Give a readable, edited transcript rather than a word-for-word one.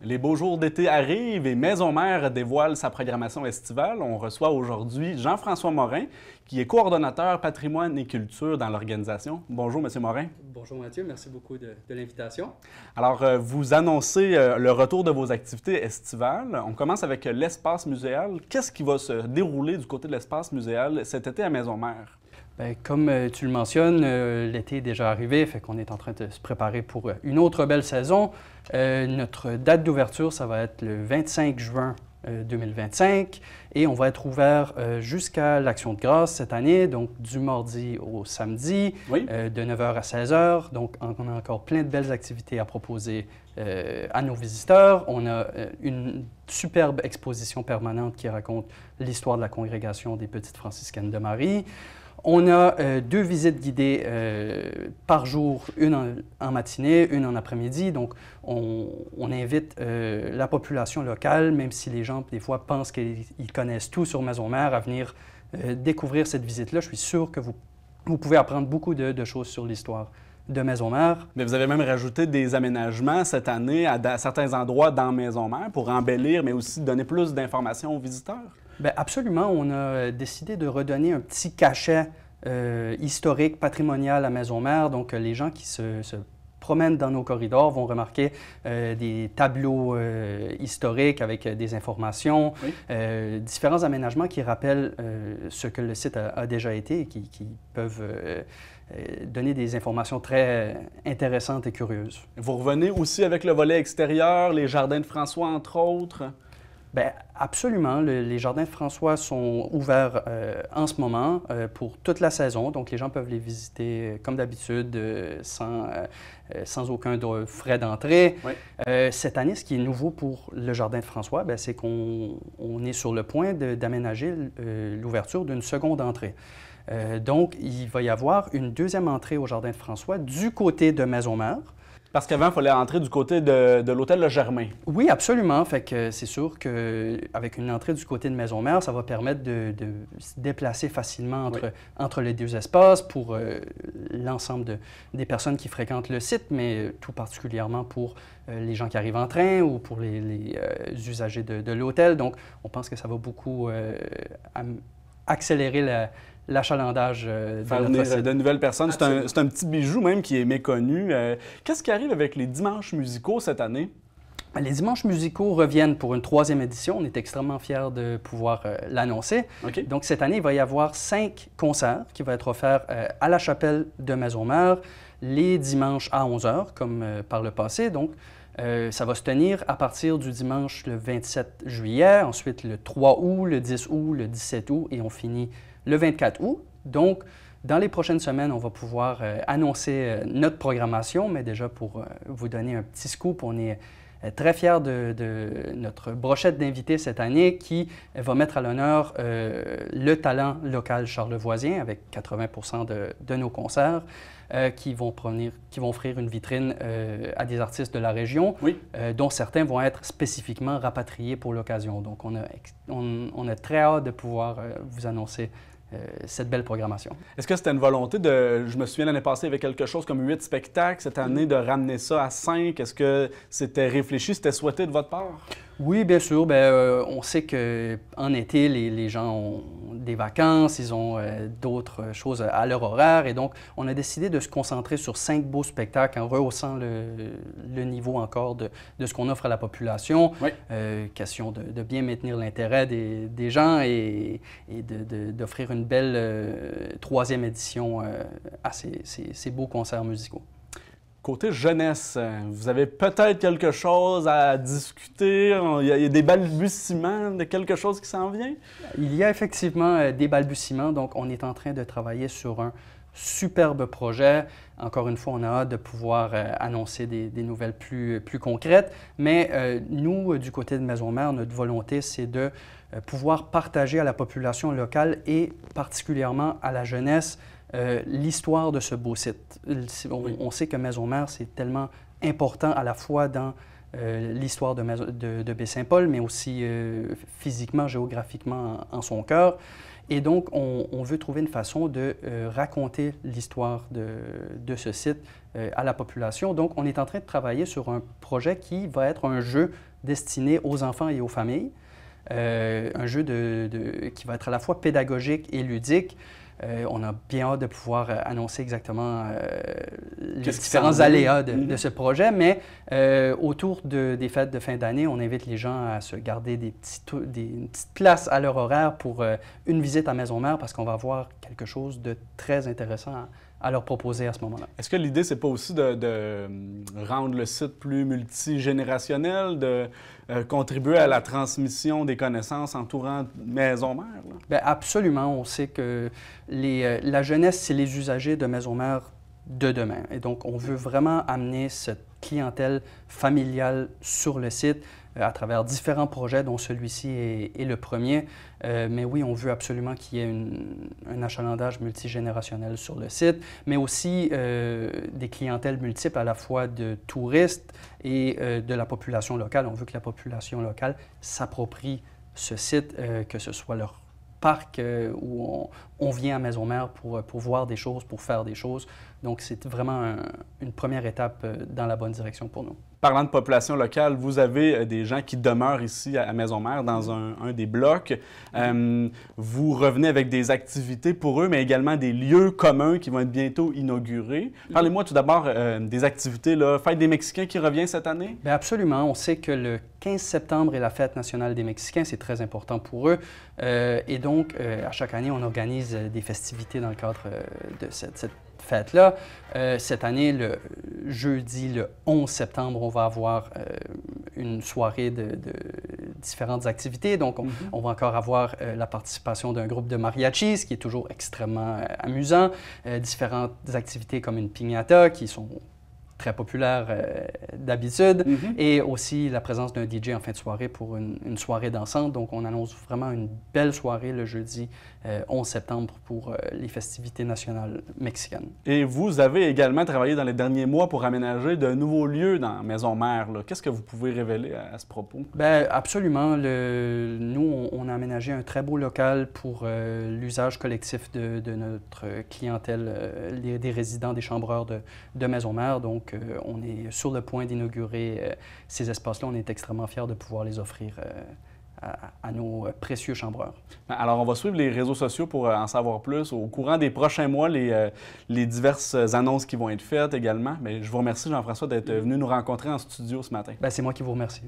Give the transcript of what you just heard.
Les beaux jours d'été arrivent et Maison Mère dévoile sa programmation estivale. On reçoit aujourd'hui Jean-François Morin, qui est coordonnateur patrimoine et culture dans l'organisation. Bonjour, Monsieur Morin. Bonjour Mathieu, merci beaucoup de l'invitation. Alors, vous annoncez le retour de vos activités estivales. On commence avec l'espace muséal. Qu'est-ce qui va se dérouler du côté de l'espace muséal cet été à Maison Mère? Bien, comme tu le mentionnes, l'été est déjà arrivé, fait qu'on est en train de se préparer pour une autre belle saison. Notre date d'ouverture, ça va être le 25 juin 2025 et on va être ouvert jusqu'à l'Action de grâce cette année, donc du mardi au samedi, Oui. de 9h à 16h. Donc, on a encore plein de belles activités à proposer à nos visiteurs. On a une superbe exposition permanente qui raconte l'histoire de la congrégation des Petites franciscaines de Marie. On a 2 visites guidées par jour, une en matinée, une en après-midi. Donc, on invite la population locale, même si les gens, des fois, pensent qu'ils connaissent tout sur Maison Mère, à venir découvrir cette visite-là. Je suis sûr que vous pouvez apprendre beaucoup de choses sur l'histoire de Maison Mère. Mais vous avez même rajouté des aménagements cette année à certains endroits dans Maison Mère pour embellir, mais aussi donner plus d'informations aux visiteurs. Bien, absolument. On a décidé de redonner un petit cachet historique, patrimonial à Maison Mère. Donc, les gens qui se promènent dans nos corridors vont remarquer des tableaux historiques avec des informations, Oui. Différents aménagements qui rappellent ce que le site a déjà été et qui peuvent donner des informations très intéressantes et curieuses. Vous revenez aussi avec le volet extérieur, les jardins de François, entre autres. Bien, absolument. Les jardins de François sont ouverts en ce moment pour toute la saison. Donc, les gens peuvent les visiter comme d'habitude sans aucun frais d'entrée. Oui. Cette année, ce qui est nouveau pour le jardin de François, bien, c'est qu'on est sur le point d'aménager l'ouverture d'une seconde entrée. Donc, il va y avoir une deuxième entrée au jardin de François du côté de Maison Mère. Parce qu'avant, il fallait entrer du côté de l'hôtel Le Germain. Oui, absolument. Fait que c'est sûr qu'avec une entrée du côté de Maison Mère, ça va permettre de se déplacer facilement entre les deux espaces pour l'ensemble des personnes qui fréquentent le site, mais tout particulièrement pour les gens qui arrivent en train ou pour les usagers de l'hôtel. Donc, on pense que ça va beaucoup accélérer l'achalandage de Faire notre venir site. de nouvelles personnes. C'est un petit bijou même qui est méconnu. Qu'est-ce qui arrive avec les dimanches musicaux cette année? Les dimanches musicaux reviennent pour une 3e édition. On est extrêmement fiers de pouvoir l'annoncer. OK. Donc, cette année, il va y avoir 5 concerts qui vont être offerts à la chapelle de Maison Mère les dimanches à 11h, comme par le passé. Donc, ça va se tenir à partir du dimanche le 27 juillet, ensuite le 3 août, le 10 août, le 17 août et on finit le 24 août. Donc, dans les prochaines semaines, on va pouvoir annoncer notre programmation, mais déjà pour vous donner un petit scoop, on est très fiers de notre brochette d'invités cette année qui va mettre à l'honneur le talent local charlevoisien avec 80% de nos concerts qui vont offrir une vitrine à des artistes de la région, Oui. dont certains vont être spécifiquement rapatriés pour l'occasion. Donc, on a très hâte de pouvoir vous annoncer cette belle programmation. Est-ce que c'était une volonté de... Je me souviens l'année passée, il y avait quelque chose comme 8 spectacles. Cette année, de ramener ça à 5. Est-ce que c'était réfléchi, c'était souhaité de votre part? Oui, bien sûr. On sait qu'en été, les gens ont des vacances, ils ont d'autres choses à leur horaire. Et donc, on a décidé de se concentrer sur 5 beaux spectacles en rehaussant le niveau encore de ce qu'on offre à la population. Oui. Question de bien maintenir l'intérêt des gens et d'offrir une belle 3e édition à ces beaux concerts musicaux. Côté jeunesse, vous avez peut-être quelque chose à discuter? Il y a des balbutiements de quelque chose qui s'en vient? Il y a effectivement des balbutiements, donc on est en train de travailler sur un superbe projet. Encore une fois, on a hâte de pouvoir annoncer des nouvelles plus concrètes, mais nous, du côté de Maison Mère, notre volonté, c'est de pouvoir partager à la population locale et particulièrement à la jeunesse l'histoire de ce beau site. On sait que Maison Mère, c'est tellement important à la fois dans l'histoire de Baie-Saint-Paul, mais aussi physiquement, géographiquement en son cœur. Et donc, on veut trouver une façon de raconter l'histoire de ce site à la population. Donc, on est en train de travailler sur un projet qui va être un jeu destiné aux enfants et aux familles. Un jeu qui va être à la fois pédagogique et ludique. On a bien hâte de pouvoir annoncer exactement les différents aléas de ce projet, mais autour des fêtes de fin d'année, on invite les gens à se garder une petite place à leur horaire pour une visite à Maisons-Mères parce qu'on va avoir quelque chose de très intéressant à leur proposer à ce moment-là. Est-ce que l'idée, c'est pas aussi de rendre le site plus multigénérationnel, de contribuer à la transmission des connaissances entourant Maisons-Mères? Bien, absolument. On sait que la jeunesse, c'est les usagers de Maisons-Mères de demain. Et donc, on veut vraiment amener cette clientèle familiale sur le site à travers différents projets, dont celui-ci est le premier. Mais oui, on veut absolument qu'il y ait un achalandage multigénérationnel sur le site, mais aussi des clientèles multiples à la fois de touristes et de la population locale. On veut que la population locale s'approprie ce site, que ce soit leur parc où on vient à Maisons-Mères pour voir des choses, pour faire des choses. Donc, c'est vraiment une première étape dans la bonne direction pour nous. Parlant de population locale, vous avez des gens qui demeurent ici à Maisons-Mères dans un des blocs. Vous revenez avec des activités pour eux, mais également des lieux communs qui vont être bientôt inaugurés. Parlez-moi tout d'abord des activités. Fête des Mexicains qui revient cette année? Bien, absolument. On sait que le 15 septembre est la fête nationale des Mexicains. C'est très important pour eux. Et donc, à chaque année, on organise des festivités dans le cadre de cette fête-là. Cette année, le jeudi, le 11 septembre, on va avoir une soirée de différentes activités. Donc, on va encore avoir la participation d'un groupe de mariachis, ce qui est toujours extrêmement amusant. Différentes activités comme une piñata, qui sont très populaire d'habitude, et aussi la présence d'un DJ en fin de soirée pour une soirée dansante. Donc, on annonce vraiment une belle soirée le jeudi 11 septembre pour les festivités nationales mexicaines. Et vous avez également travaillé dans les derniers mois pour aménager de nouveaux lieux dans Maisons-Mères. Qu'est-ce que vous pouvez révéler à ce propos? Bien, absolument. Nous, on a aménagé un très beau local pour l'usage collectif de notre clientèle, des résidents, des chambreurs de Maisons-Mères. Donc, on est sur le point d'inaugurer ces espaces-là. On est extrêmement fiers de pouvoir les offrir à nos précieux chambreurs. Alors, on va suivre les réseaux sociaux pour en savoir plus. Au courant des prochains mois, les diverses annonces qui vont être faites également. Mais je vous remercie, Jean-François, d'être venu nous rencontrer en studio ce matin. Bien, c'est moi qui vous remercie.